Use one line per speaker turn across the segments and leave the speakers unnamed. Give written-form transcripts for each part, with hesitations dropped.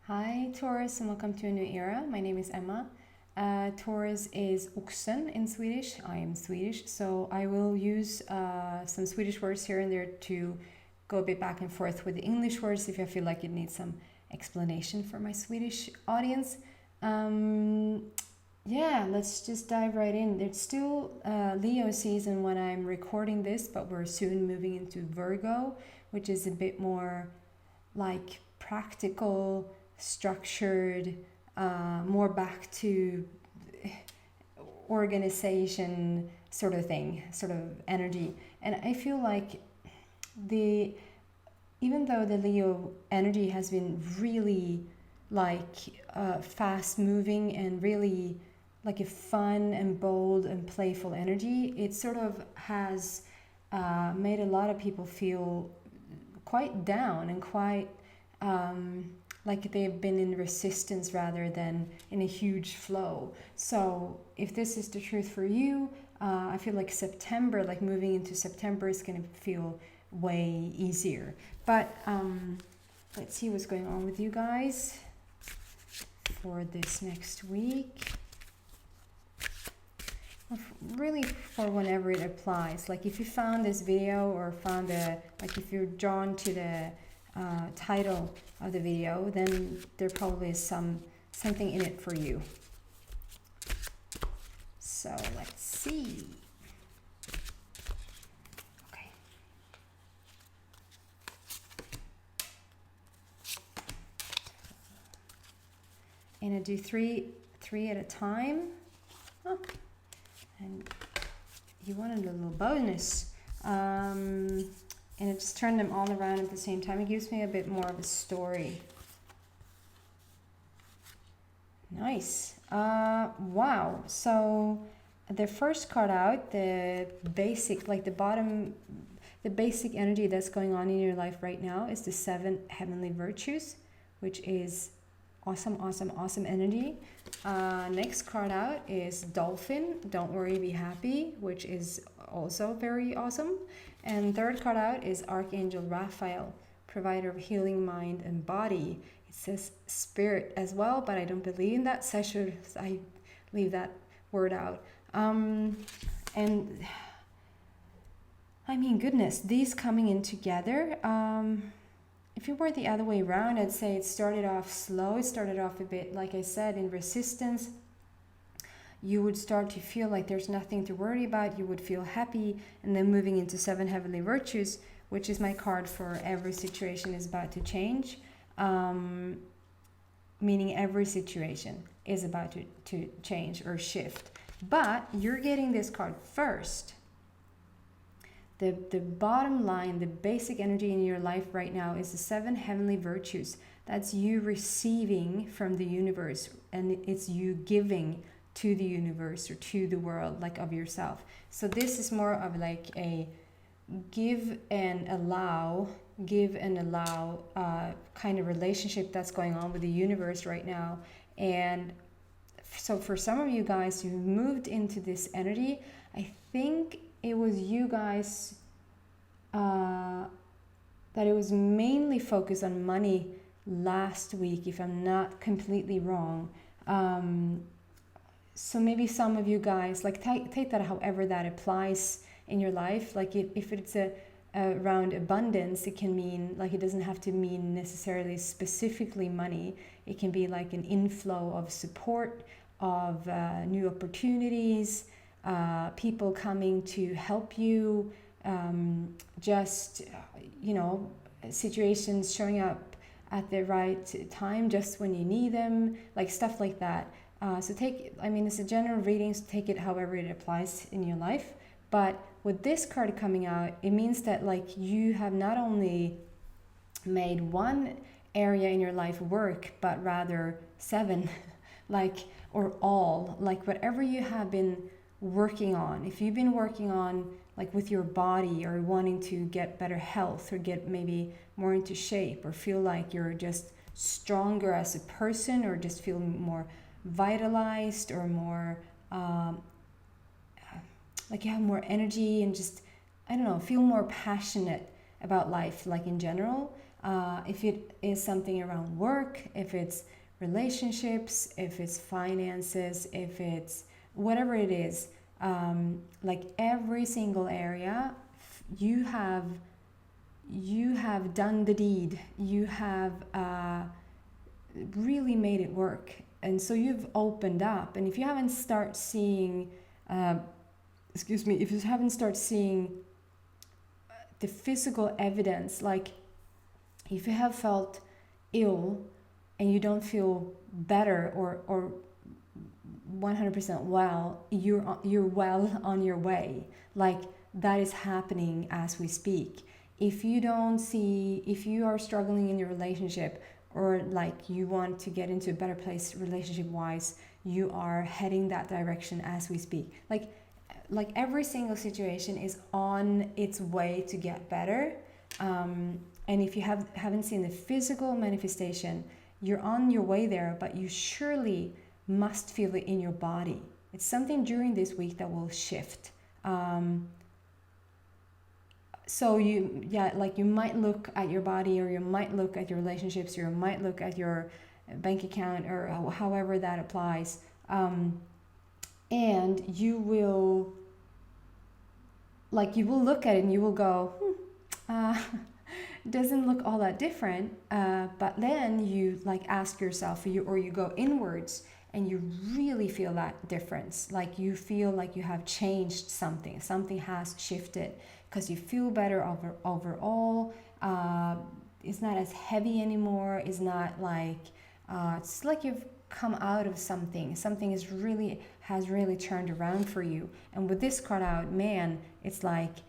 Hi Taurus, and welcome to a new era. My name is Emma. Taurus is Oxen in Swedish. I am Swedish, so I will use some Swedish words here and there to go a bit back and forth with the English words if I feel like it needs some explanation for my Swedish audience. Let's just dive right in. It's still Leo season when I'm recording this, but we're soon moving into Virgo, which is a bit more like practical, structured, more back to organization sort of thing, sort of energy. And I feel like even though the Leo energy has been really fast moving and really like a fun and bold and playful energy, it sort of has made a lot of people feel quite down and quite like they've been in resistance rather than in a huge flow. So if this is the truth for you, I feel like September, like moving into September, is going to feel way easier. But let's see what's going on with you guys for this next week. Really for whenever it applies. Like if you found this video or found if you're drawn to the title of the video, then there probably is something in it for you. So let's see. Okay. And I do three at a time. Oh. And you wanted a little bonus. And I just turned them all around at the same time. It gives me a bit more of a story. Nice. Wow. So the first card out, the basic, like the basic energy that's going on in your life right now is the 7 heavenly virtues, which is awesome energy. Next card out is Dolphin, don't worry, be happy, which is also very awesome. And third card out is Archangel Raphael, provider of healing mind and body. It says spirit as well, but I don't believe in that, so I leave that word out. And I mean, goodness, these coming in together. If it were the other way around, I'd say it started off slow. It started off a bit, like I said, in resistance. You would start to feel like there's nothing to worry about. You would feel happy. And then moving into 7 heavenly virtues, which is my card for every situation is about to change. Meaning every situation is about to change or shift. But you're getting this card first. The bottom line, the basic energy in your life right now is the 7 heavenly virtues. That's you receiving from the universe, and it's you giving to the universe or to the world, like of yourself. So this is more of like a give and allow kind of relationship that's going on with the universe right now. And so for some of you guys who moved into this energy, I think it was you guys that it was mainly focused on money last week, if I'm not completely wrong. So maybe some of you guys, like take that however that applies in your life. Like if it's around abundance, it can mean, like it doesn't have to mean necessarily specifically money. It can be like an inflow of support, of new opportunities, people coming to help you, situations showing up at the right time just when you need them, like stuff like that. So it's a general reading, so take it however it applies in your life. But with this card coming out, it means that like you have not only made one area in your life work, but rather 7, or all, like whatever you have been working on. If you've been working on like with your body or wanting to get better health or get maybe more into shape or feel like you're just stronger as a person or just feel more vitalized or more like you have more energy and just, I don't know, feel more passionate about life, like in general, if it is something around work, if it's relationships, if it's finances, if it's whatever it is, like every single area, you have done the deed. You have really made it work, and so you've opened up. And if you haven't start seeing, if you haven't start seeing the physical evidence, like if you have felt ill and you don't feel better or 100% well, you're well on your way. Like that is happening as we speak. If you are struggling in your relationship, or like you want to get into a better place relationship wise, you are heading that direction as we speak. Like every single situation is on its way to get better. And if you haven't seen the physical manifestation, you're on your way there, but you surely must feel it in your body. It's something during this week that will shift. So you might look at your body, or you might look at your relationships, or you might look at your bank account, or however that applies. And you will look at it and you will go, doesn't look all that different. But then you ask yourself, or you go inwards, and you really feel that difference. Like you feel like you have changed something has shifted, because you feel better overall. It's not as heavy anymore. It's not it's like you've come out of something has really turned around for you. And with this card out, man, it's like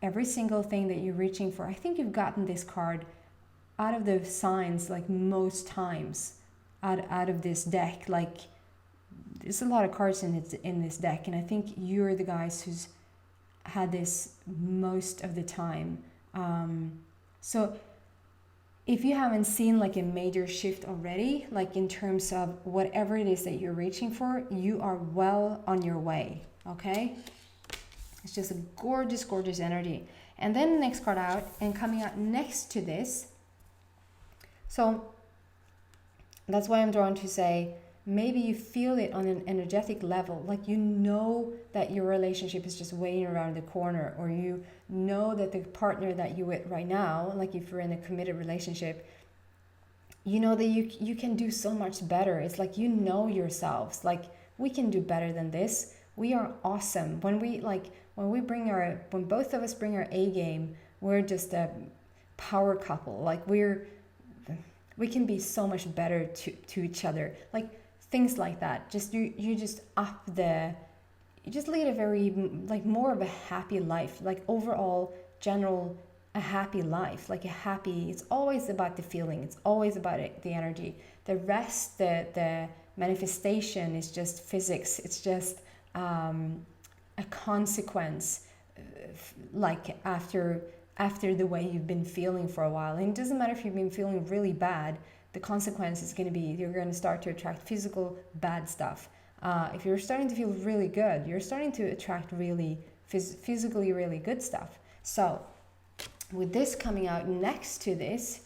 every single thing that you're reaching for. I think you've gotten this card out of the signs most times out of this deck. Like there's a lot of cards in this deck, and I think you're the guys who's had this most of the time. So if you haven't seen a major shift already, in terms of whatever it is that you're reaching for, you are well on your way. Okay, it's just a gorgeous, gorgeous energy. And then the next card out, and coming out next to this, so that's why I'm drawn to say, maybe you feel it on an energetic level, that your relationship is just waiting around the corner, or you know that the partner that you're with right now, if you're in a committed relationship, you know that you can do so much better. It's yourselves, we can do better than this. We are awesome. When both of us bring our A game, we're just a power couple. We can be so much better to each other. Things like that. Just you just lead a very more of a happy life. Overall general a happy life. It's always about the feeling. It's always about the energy. The rest, the manifestation is just physics. It's just a consequence after the way you've been feeling for a while. And it doesn't matter if you've been feeling really bad, the consequence is going to be you're going to start to attract physical bad stuff. If you're starting to feel really good, you're starting to attract really physically really good stuff. So with this coming out next to this,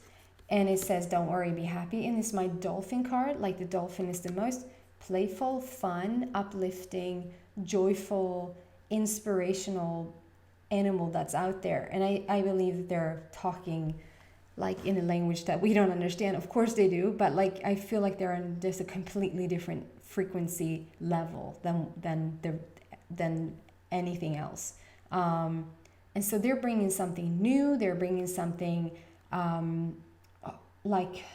and it says don't worry, be happy, and it's my dolphin card. The dolphin is the most playful, fun, uplifting, joyful, inspirational animal that's out there. And I believe that they're talking in a language that we don't understand. Of course they do, but I feel like they're on just a completely different frequency level than anything else. And so they're bringing something new. They're bringing something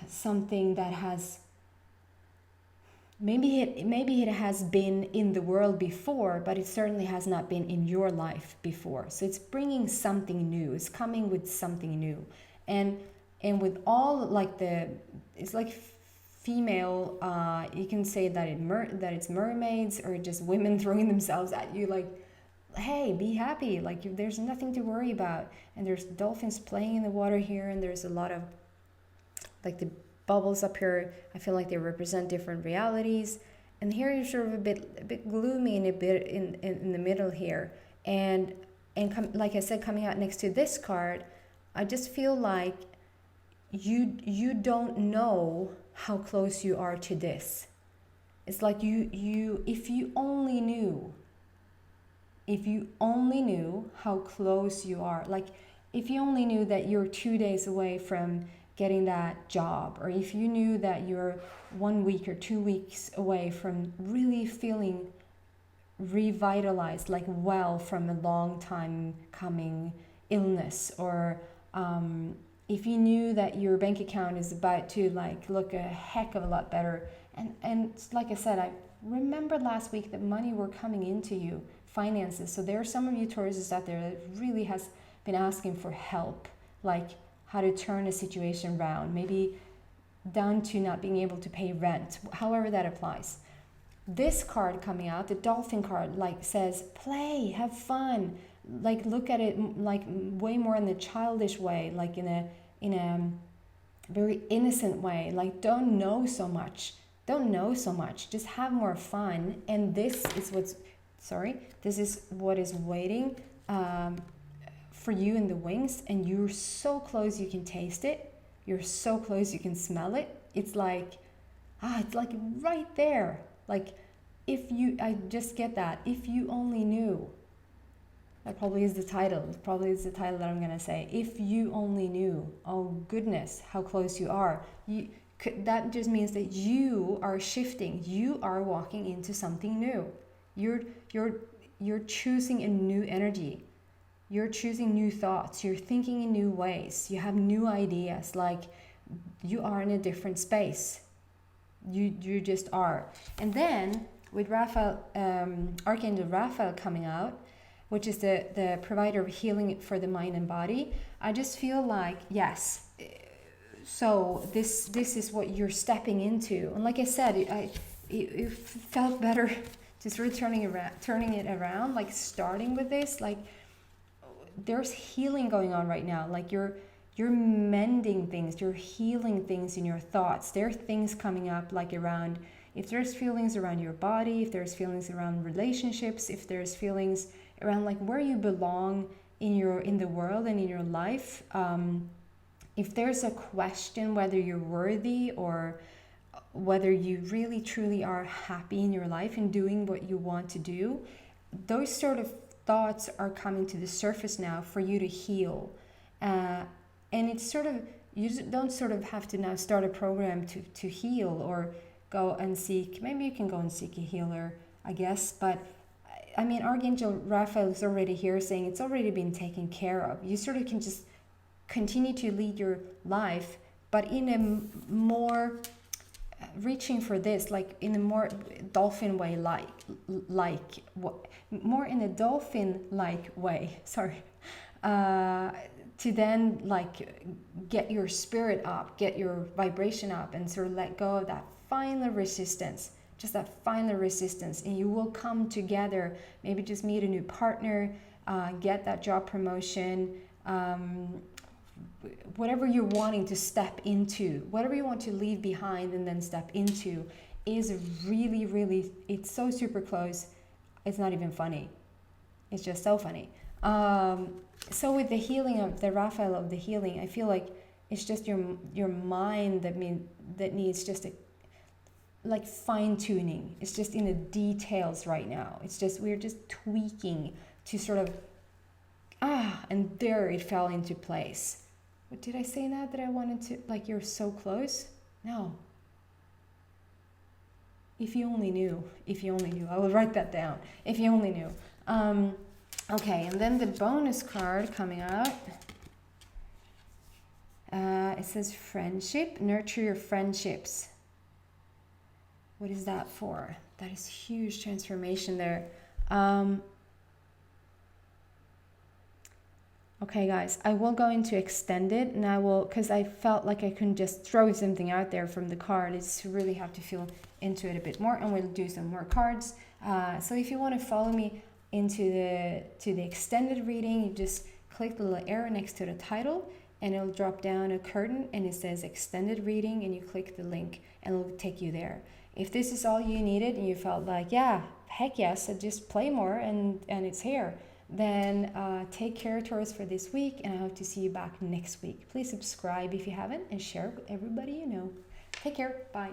something that has maybe it has been in the world before, but it certainly has not been in your life before. So it's bringing something new. It's coming with something new. And with all it's female, you can say that it's mermaids, or just women throwing themselves at you hey, be happy, there's nothing to worry about. And there's dolphins playing in the water here, and there's a lot of the bubbles up here. I feel like they represent different realities. And here you're sort of a bit gloomy and a bit in the middle here. And like I said, coming out next to this card, I just feel like you don't know how close you are to this. It's like you if you only knew how close you are, like if you only knew that you're 2 days away from getting that job, or if you knew that you're 1 week or 2 weeks away from really feeling revitalized, like well, from a long time coming illness, or if you knew that your bank account is about to like look a heck of a lot better, and like I said, I remembered last week that money were coming into you, finances. So there are some of you Tauruses out there that really has been asking for help, like how to turn a situation around, maybe down to not being able to pay rent, however that applies. This card coming out, the Dolphin card, like says play, have fun, like look at it like way more in the childish way, like in a very innocent way, like don't know so much, just have more fun. And this is what is waiting for you in the wings, and you're so close you can taste it, you're so close you can smell it. It's like right there. Like I just get that, if you only knew. That probably is the title. It probably is the title that I'm going to say. If you only knew. Oh goodness, how close you are. That just means that you are shifting. You are walking into something new. You're choosing a new energy. You're choosing new thoughts. You're thinking in new ways. You have new ideas. Like you are in a different space. You just are. And then with Raphael, Archangel Raphael coming out, which is the provider of healing for the mind and body, I just feel like, yes, so this is what you're stepping into. And like I said, it felt better just really turning it around, like starting with this, like there's healing going on right now. Like you're mending things, you're healing things in your thoughts. There are things coming up like around, if there's feelings around your body, if there's feelings around relationships, if there's feelings around like where you belong in the world and in your life, if there's a question whether you're worthy or whether you really truly are happy in your life and doing what you want to do, those sort of thoughts are coming to the surface now for you to heal. And it's sort of, you don't sort of have to now start a program to heal or go and seek, maybe you can go and seek a healer, I guess, but I mean, Archangel Raphael is already here saying it's already been taken care of. You sort of can just continue to lead your life, but in a more reaching for this, like in a more dolphin way, more in a dolphin-like way, to then like get your spirit up, get your vibration up, and sort of let go of that final resistance. Just that final resistance, and you will come together, maybe just meet a new partner, get that job promotion, whatever you're wanting to step into, whatever you want to leave behind and then step into is really, really, it's so super close, it's not even funny. It's just so funny. So with the healing of the Raphael of the healing, I feel like it's just your mind that needs just a like fine-tuning. It's just in the details right now. It's just, we're just tweaking to sort of, and there it fell into place. What did I say now that I wanted to, like, you're so close? No. If you only knew, I will write that down. If you only knew. Okay, and then the bonus card coming out. It says friendship, nurture your friendships. What is that for? That is huge transformation there. Okay, guys, I will go into extended, and I will, because I felt like I couldn't just throw something out there from the card. It's really have to feel into it a bit more, and we'll do some more cards. So if you want to follow me into the extended reading, you just click the little arrow next to the title, and it'll drop down a curtain, and it says extended reading, and you click the link, and it'll take you there. If this is all you needed and you felt like, yeah, heck yes, I just play more and it's here, Then take care, Taurus, for this week, and I hope to see you back next week. Please subscribe if you haven't and share with everybody you know. Take care. Bye.